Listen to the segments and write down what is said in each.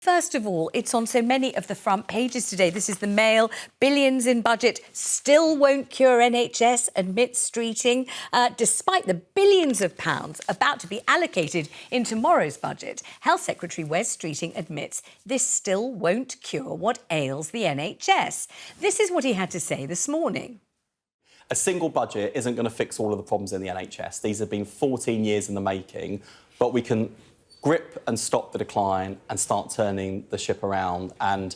First of all, it's on so many of the front pages today. This is the Mail. Billions in budget still won't cure NHS, admits Streeting. Despite the billions of pounds about to be allocated in tomorrow's budget, Health Secretary Wes Streeting admits this still won't cure what ails the NHS. This is what he had to say this morning. A single budget isn't going to fix all of the problems in the NHS. These have been 14 years in the making, but we can grip and stop the decline and start turning the ship around, and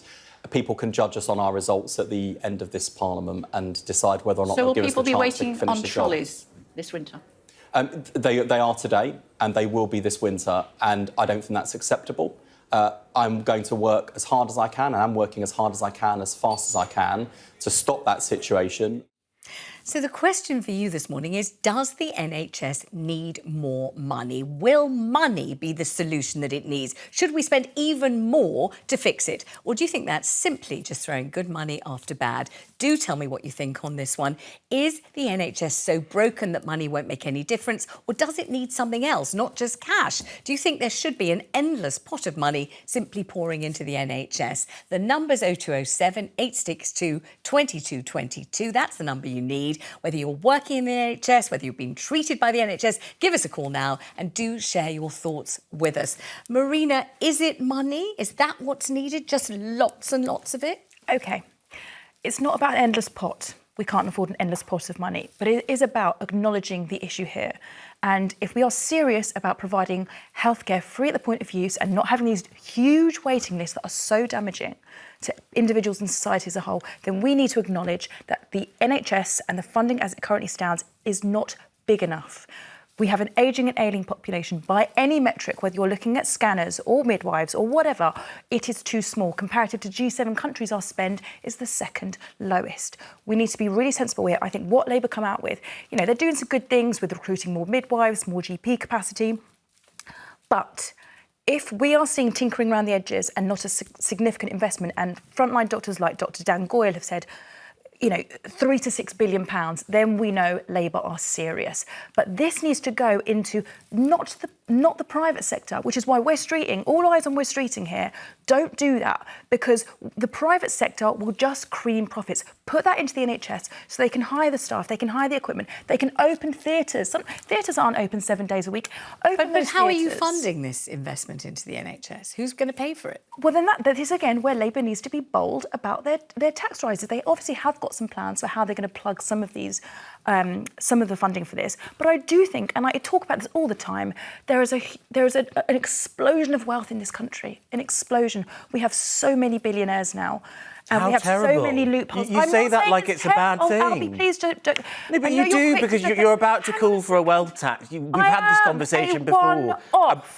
people can judge us on our results at the end of this Parliament and decide whether or not they'll give us the chance to finish the job. So will people be waiting on trolleys this winter? They are today, and they will be this winter, and I don't think that's acceptable. I'm going to work as hard as I can, and I'm working as hard as I can, as fast as I can, to stop that situation. So the question for you this morning is, does the NHS need more money? Will money be the solution that it needs? Should we spend even more to fix it? Or do you think that's simply just throwing good money after bad? Do tell me what you think on this one. Is the NHS so broken that money won't make any difference? Or does it need something else, not just cash? Do you think there should be an endless pot of money simply pouring into the NHS? The number's 0207 862 2222. That's the number you need. Whether you're working in the NHS, whether you've been treated by the NHS, give us a call now and do share your thoughts with us. Marina, is it money? Is that what's needed? Just lots and lots of it? OK. It's not about an endless pot. We can't afford an endless pot of money, but it is about acknowledging the issue here. And if we are serious about providing healthcare free at the point of use and not having these huge waiting lists that are so damaging to individuals and society as a whole, then we need to acknowledge that the NHS and the funding as it currently stands is not big enough. We have an ageing and ailing population by any metric, whether you're looking at scanners or midwives or whatever, it is too small. Comparative to G7 countries, our spend is the second lowest. We need to be really sensible here. I think what Labour come out with, they're doing some good things with recruiting more midwives, more GP capacity, but if we are seeing tinkering around the edges and not a significant investment, and frontline doctors like Dr Dan Goyle have said, £3 to £6 billion, then we know Labour are serious. But this needs to go into not the private sector, which is why Wes Streeting, all eyes on Wes Streeting here, don't do that, because the private sector will just cream profits. Put that into the NHS so they can hire the staff, they can hire the equipment, they can open theatres. Some theatres aren't open 7 days a week. But how are you funding this investment into the NHS? Who's going to pay for it? Well, then that is, again, where Labour needs to be bold about their tax rises. They obviously have got some plans for how they're going to plug some of these, some of the funding for this. But I do think, and I talk about this all the time, there is an explosion of wealth in this country, an explosion. We have so many billionaires now. And How we have terrible. so many loopholes. You say that like it's a bad thing. Albie, please don't. No, but you do, because you're about to call for a wealth tax. We've had this conversation before.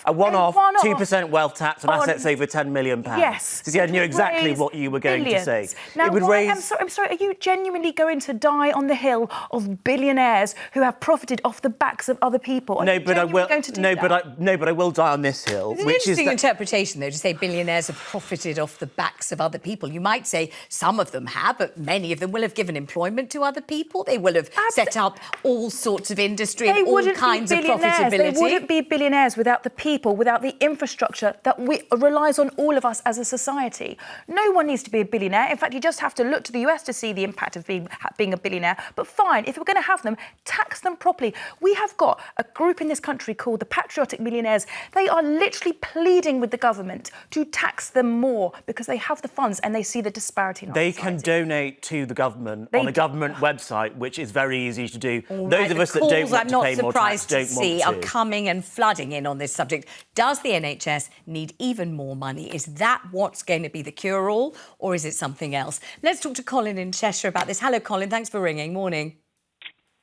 A one-off 2% wealth tax on assets over £10 million. Yes. So I knew exactly what you were going to say. Now, it would raise... I'm sorry, are you genuinely going to die on the hill of billionaires who have profited off the backs of other people? No, but I will. But I will die on this hill. It's an interesting interpretation, though, to say billionaires have profited off the backs of other people. You might say some of them have, but many of them will have given employment to other people. They will have set up all sorts of industry and all kinds of profitability. They wouldn't be billionaires without the people, without the infrastructure that relies on all of us as a society. No one needs to be a billionaire. In fact, you just have to look to the US to see the impact of being a billionaire. But fine, if we're going to have them, tax them properly. We have got a group in this country called the Patriotic Millionaires. They are literally pleading with the government to tax them more because they have the funds and they see the disparity in our society. They can donate to the government on a government website, which is very easy to do. All Those right, of us that don't want to pay more tax I'm not surprised to don't see want are to. coming and flooding in on this subject. Does the NHS need even more money? Is that what's going to be the cure-all, or is it something else? Let's talk to Colin in Cheshire about this. Hello, Colin. Thanks for ringing. Morning.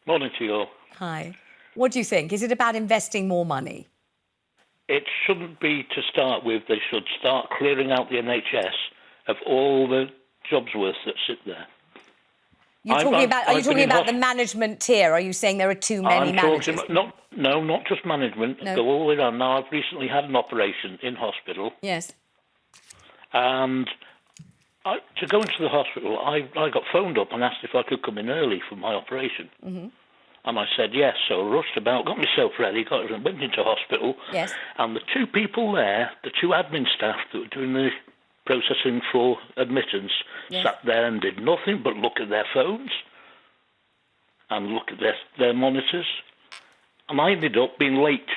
Morning to you all. Hi. What do you think? Is it about investing more money? It shouldn't be to start with. They should start clearing out the NHS of all the jobs worth that sit there. Are you talking about the management tier? Are you saying there are too many managers? Not just management. No. Go all the way down. Now, I've recently had an operation in hospital. Yes. And to go into the hospital, I got phoned up and asked if I could come in early for my operation. Mm-hmm. And I said yes, so I rushed about, got myself ready, went into hospital. Yes. And the two people there, the two admin staff that were doing the processing for admittance, sat there and did nothing but look at their phones and look at their monitors. And I ended up being late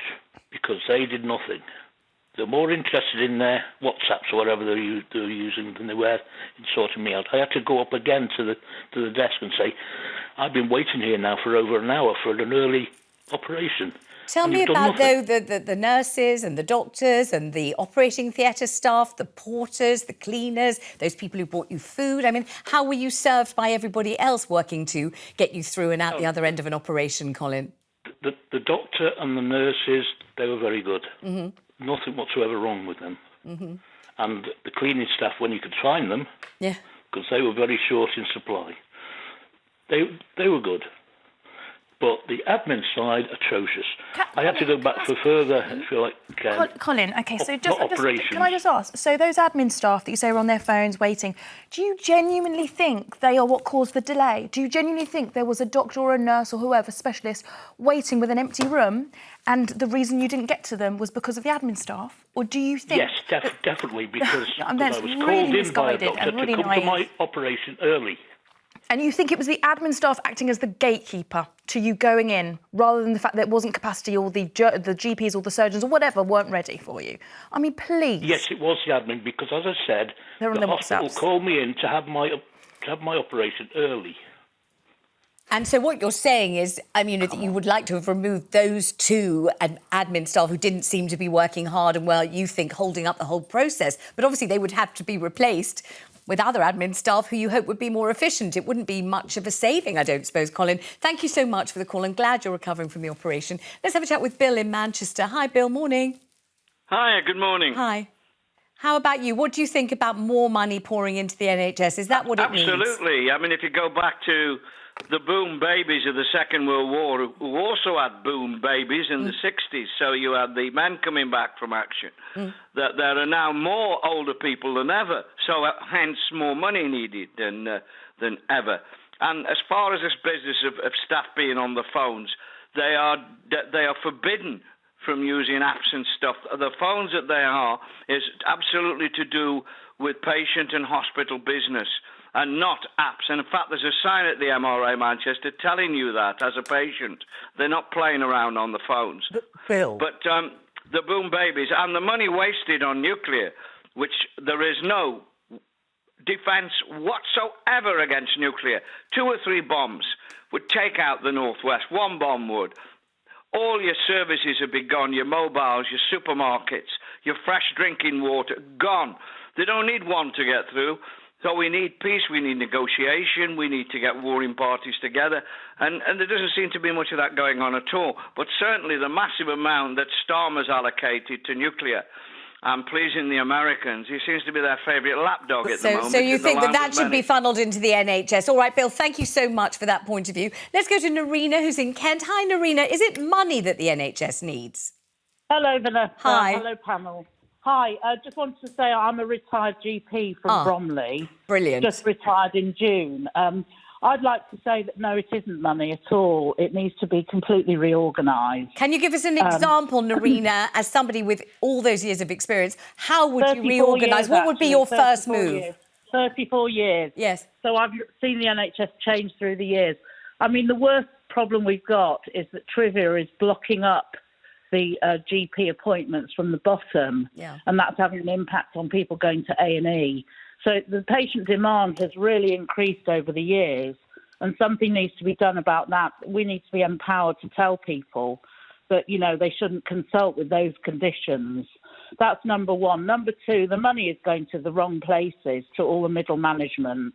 because they did nothing. They're more interested in their WhatsApps or whatever they're using than they were in sorting me out. I had to go up again to the desk and say, I've been waiting here now for over an hour for an early operation. Tell me about, though, the nurses and the doctors and the operating theatre staff, the porters, the cleaners, those people who brought you food. I mean, how were you served by everybody else working to get you through and out the other end of an operation, Colin? The doctor and the nurses, they were very good. Mm-hmm. Nothing whatsoever wrong with them. Mm-hmm. And the cleaning staff, when you could find them, because they were very short in supply, they were good. But the admin side, atrocious. I had to go back for further, I feel like... Colin, OK, so operations. Can I just ask, so those admin staff that you say are on their phones waiting, do you genuinely think they are what caused the delay? Do you genuinely think there was a doctor or a nurse or whoever, specialist, waiting with an empty room and the reason you didn't get to them was because of the admin staff? Or do you think... Yes, definitely, because I was really called in by a doctor really to come to my operation early. And you think it was the admin staff acting as the gatekeeper to you going in, rather than the fact that it wasn't capacity or the GPs or the surgeons or whatever weren't ready for you? I mean, please. Yes, it was the admin because, as I said, the hospital called me in to have my operation early. And so what you're saying is, I mean, that you would like to have removed those two admin staff who didn't seem to be working hard and, well, you think holding up the whole process. But obviously they would have to be replaced with other admin staff who you hope would be more efficient. It wouldn't be much of a saving, I don't suppose, Colin. Thank you so much for the call. I'm glad you're recovering from the operation. Let's have a chat with Bill in Manchester. Hi, Bill. Morning. Hi, good morning. Hi. How about you? What do you think about more money pouring into the NHS? Is that what it means? Absolutely. I mean, if you go back to the boom babies of the Second World War, who also had boom babies in the 60s, so you had the men coming back from action, that there are now more older people than ever, so hence more money needed than ever. And as far as this business of staff being on the phones, they are forbidden from using apps and stuff. The phones that they are is absolutely to do with patient and hospital business, and not apps. And in fact, there's a sign at the MRA Manchester telling you that as a patient. They're not playing around on the phones. Bill. But the boom babies and the money wasted on nuclear, which there is no defence whatsoever against nuclear. 2 or 3 bombs would take out the Northwest. 1 bomb would. All your services would be gone, your mobiles, your supermarkets, your fresh drinking water, gone. They don't need one to get through. So we need peace, we need negotiation, we need to get warring parties together, and there doesn't seem to be much of that going on at all. But certainly the massive amount that Starmer's allocated to nuclear and pleasing the Americans, he seems to be their favourite lapdog at the moment. So you think that should be funneled into the NHS. All right, Bill, thank you so much for that point of view. Let's go to Marina, who's in Kent. Hi, Marina. Is it money that the NHS needs? Hello, Vanessa. Hi. Hello, panel. Hi, I just wanted to say I'm a retired GP from Bromley. Brilliant. Just retired in June. I'd like to say that, no, it isn't money at all. It needs to be completely reorganised. Can you give us an example, Marina, as somebody with all those years of experience, how would you reorganise? What would be your first move? 34 years. Yes. So I've seen the NHS change through the years. I mean, the worst problem we've got is that trivia is blocking up the GP appointments from the bottom, and that's having an impact on people going to A&E. So the patient demand has really increased over the years, and something needs to be done about that. We need to be empowered to tell people that, you know, they shouldn't consult with those conditions. That's number one. Number two, the money is going to the wrong places, to all the middle management.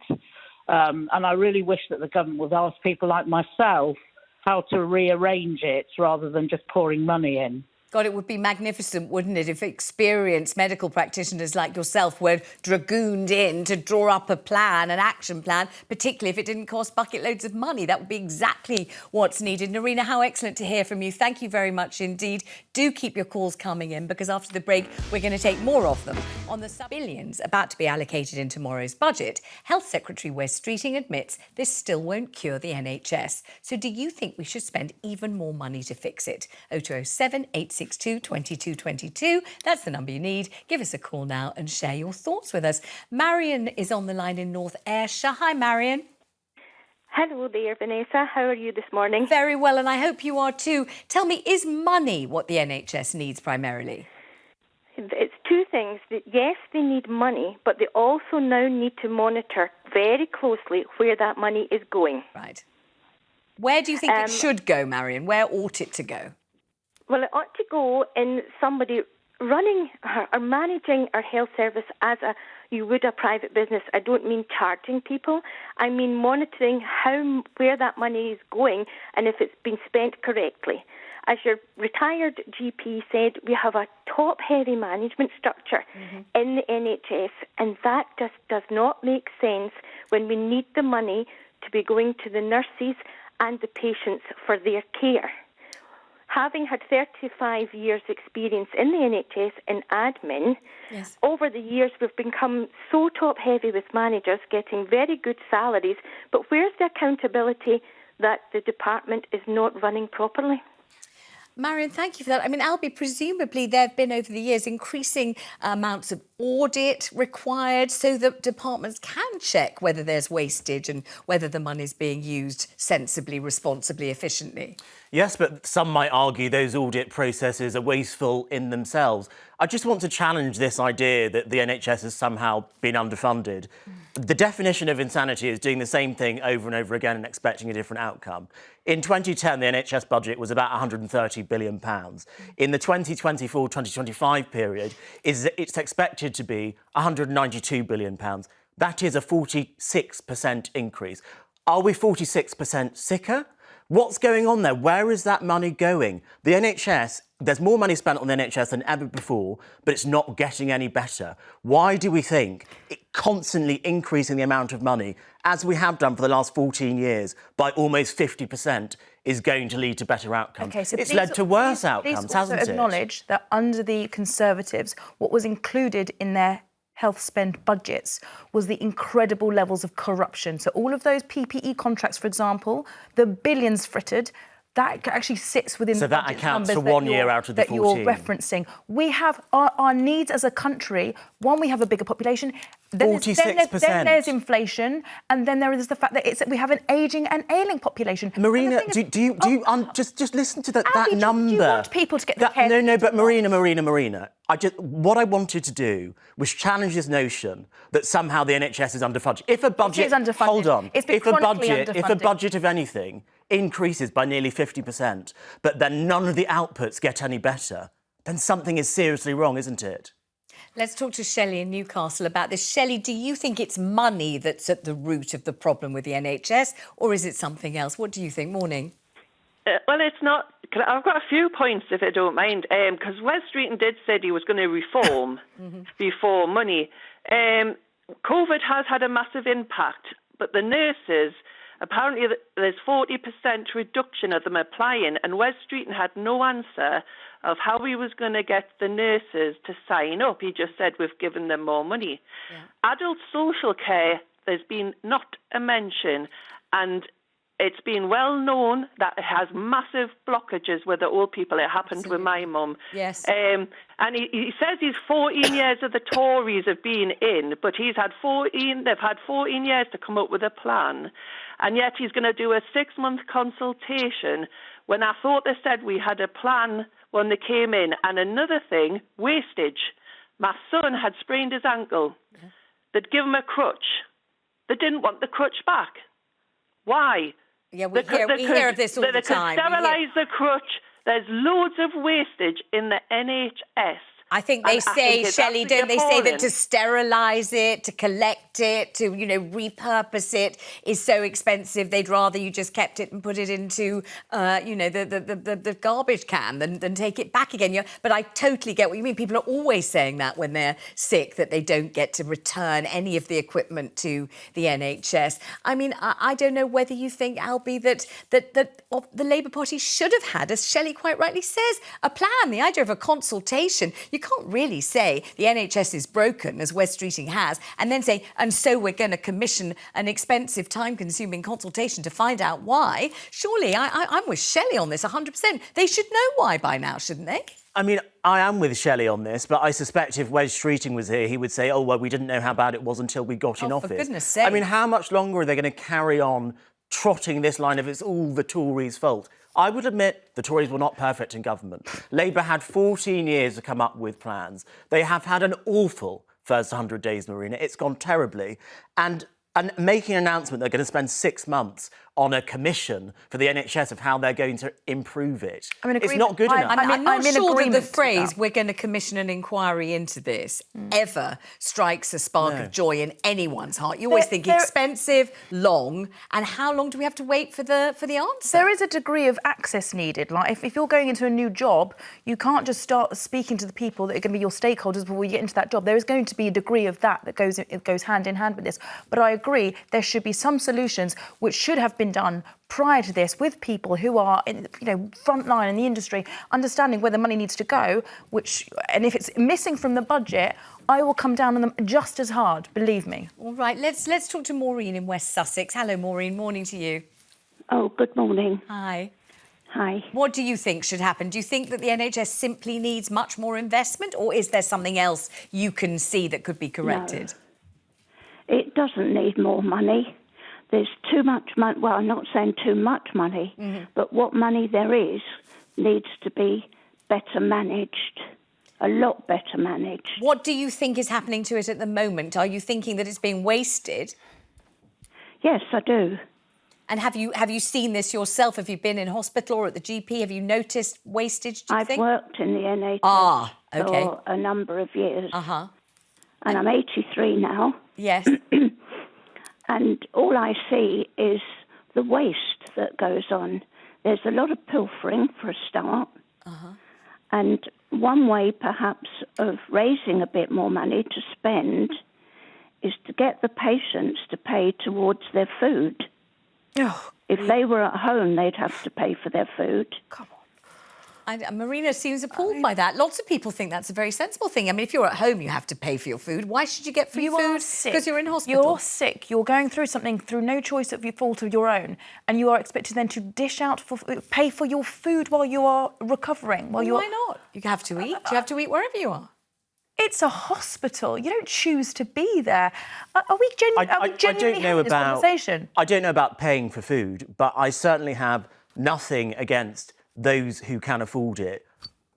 And I really wish that the government would ask people like myself how to rearrange it rather than just pouring money in. God, it would be magnificent, wouldn't it, if experienced medical practitioners like yourself were dragooned in to draw up a plan, an action plan, particularly if it didn't cost bucket loads of money. That would be exactly what's needed. Marina, how excellent to hear from you. Thank you very much indeed. Do keep your calls coming in, because after the break, we're going to take more of them. On the billions about to be allocated in tomorrow's budget, Health Secretary Wes Streeting admits this still won't cure the NHS. So do you think we should spend even more money to fix it? 0207 862 2222. That's the number you need. Give us a call now and share your thoughts with us. Marion is on the line in North Ayrshire. Hi, Marion. Hello there, Vanessa. How are you this morning? Very well, and I hope you are too. Tell me, is money what the NHS needs primarily? It's two things. Yes, they need money, but they also now need to monitor very closely where that money is going. Right. Where do you think it should go, Marion? Where ought it to go? Well, it ought to go in somebody running or managing our health service as you would a private business. I don't mean charging people. I mean monitoring where that money is going and if it's been spent correctly. As your retired GP said, we have a top-heavy management structure in the NHS, and that just does not make sense when we need the money to be going to the nurses and the patients for their care. Having had 35 years' experience in the NHS in admin, over the years we've become so top-heavy with managers getting very good salaries, but where's the accountability that the department is not running properly? Marion, thank you for that. I mean, Albia, presumably there have been over the years increasing amounts of audit required so that departments can check whether there's wastage and whether the money is being used sensibly, responsibly, efficiently. Yes, but some might argue those audit processes are wasteful in themselves. I just want to challenge this idea that the NHS has somehow been underfunded. The definition of insanity is doing the same thing over and over again and expecting a different outcome. In 2010, the NHS budget was about £130 billion. In the 2024-2025 period, it's expected to be £192 billion. That is a 46% increase. Are we 46% sicker? What's going on there? Where is that money going? The NHS, there's more money spent on the NHS than ever before, but it's not getting any better. Why do we think it constantly increasing the amount of money, as we have done for the last 14 years, by almost 50%, is going to lead to better outcomes? Okay, so it's led to worse outcomes, hasn't it? Please also acknowledge that under the Conservatives, what was included in their health spend budgets was the incredible levels of corruption. So all of those PPE contracts, for example, the billions frittered, that actually sits within the budget accounts numbers for 1 year out of the 14. You're referencing. We have our needs as a country. One, we have a bigger population. 46%. Then there's inflation, and then there is the fact that we have an ageing and ailing population. Marina, do you just listen to that number? Do you want people to get the care? No, but Marina. What I wanted to do was challenge this notion that somehow the NHS is underfunded. If a budget, it is underfunded. Hold on, It's been chronically underfunded. if a budget of anything increases by nearly 50%, but then none of the outputs get any better, then something is seriously wrong, isn't it? Let's talk to Shelley in Newcastle about this. Shelley, do you think it's money that's at the root of the problem with the NHS, or is it something else? What do you think? Morning. Well, it's not. I've got a few points, if I don't mind, because Wes Streeting did say he was going to reform before money. COVID has had a massive impact, but the nurses, apparently there's 40% reduction of them applying, and Wes Streeting had no answer of how he was going to get the nurses to sign up. He just said we've given them more money. Yeah. Adult social care, there's been not a mention, and it's been well known that it has massive blockages with the old people. It happened with my mum. Yes. And he says he's 14 years of the Tories have been in, but they've had 14 years to come up with a plan. And yet he's going to do a 6-month consultation when I thought they said we had a plan when they came in. And another thing, wastage. My son had sprained his ankle. Yeah. They'd give him a crutch. They didn't want the crutch back. Why? Yeah, we hear of this all the time. They could sterilise the crutch. There's loads of wastage in the NHS. I think they say, Shelley, don't they say that to sterilise it, to collect it, to, repurpose it is so expensive, they'd rather you just kept it and put it into, the garbage can than take it back again. But I totally get what you mean. People are always saying that when they're sick, that they don't get to return any of the equipment to the NHS. I mean, I don't know whether you think, Albie, that the Labour Party should have had, as Shelley quite rightly says, a plan, the idea of a consultation. You can't really say the NHS is broken, as Wes Streeting has, and then say, and so we're going to commission an expensive, time-consuming consultation to find out why. Surely, I'm with Shelley on this 100%. They should know why by now, shouldn't they? I mean, I am with Shelley on this, but I suspect if Wes Streeting was here, he would say, oh, well, we didn't know how bad it was until we got in office. For goodness sake. I mean, how much longer are they going to carry on trotting this line of it's all the Tories' fault? I would admit the Tories were not perfect in government. Labour had 14 years to come up with plans. They have had an awful first 100 days, Marina. It's gone terribly. And making an announcement they're going to spend 6 months on a commission for the NHS of how they're going to improve it. It's not good enough. I'm not sure that the phrase, we're going to commission an inquiry into this, ever strikes a spark of joy in anyone's heart. You always think expensive, long, and how long do we have to wait for the answer? There is a degree of access needed. Like, if you're going into a new job, you can't just start speaking to the people that are going to be your stakeholders before you get into that job. There is going to be a degree of that goes hand in hand with this. But I agree, there should be some solutions which should have been done prior to this with people who are in, front line in the industry, understanding where the money needs to go, and if it's missing from the budget, I will come down on them just as hard, believe me. All right, let's talk to Maureen in West Sussex. Hello, Maureen. Morning to you. Oh, good morning. Hi. Hi. What do you think should happen? Do you think that the NHS simply needs much more investment, or is there something else you can see that could be corrected? No. It doesn't need more money. There's too much money. Well, I'm not saying too much money, but what money there is needs to be better managed, a lot better managed. What do you think is happening to it at the moment? Are you thinking that it's being wasted? Yes, I do. And have you seen this yourself? Have you been in hospital or at the GP? Have you noticed wastage, do you think? I've worked in the NHS okay. for a number of years. Uh-huh. And I'm 83 now. Yes. And all I see is the waste that goes on. There's a lot of pilfering for a start. Uh-huh. And one way, perhaps, of raising a bit more money to spend is to get the patients to pay towards their food. Oh. If they were at home, they'd have to pay for their food. Come on. Marina seems appalled by that. Lots of people think that's a very sensible thing. I mean, if you're at home, you have to pay for your food. Why should you get free food? Because you're in hospital. You're sick. You're going through something through no choice of your fault of your own, and you are expected then to pay for your food while you are recovering. Why not? You have to eat. You have to eat wherever you are. It's a hospital. You don't choose to be there. Are we genuinely having this conversation? I don't know about paying for food, but I certainly have nothing against those who can afford it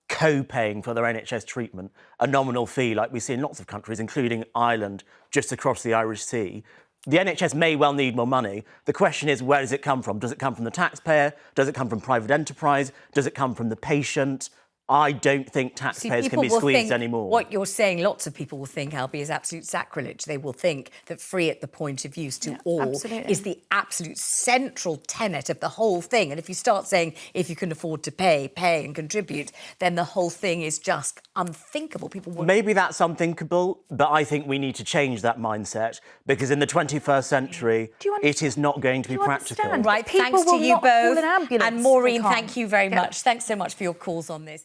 co-paying for their NHS treatment, a nominal fee like we see in lots of countries, including Ireland, just across the Irish Sea. The NHS may well need more money. The question is, where does it come from? Does it come from the taxpayer? Does it come from private enterprise? Does it come from the patient? I don't think taxpayers can be squeezed anymore. What you're saying, lots of people will think, Albia, is absolute sacrilege. They will think that free at the point of use to all is the absolute central tenet of the whole thing. And if you start saying, if you can afford to pay and contribute, then the whole thing is just unthinkable. People will... Maybe that's unthinkable, but I think we need to change that mindset because in the 21st century, it is not going to be practical. Right, thanks to you both. And Maureen, thank you very much. Thanks so much for your calls on this.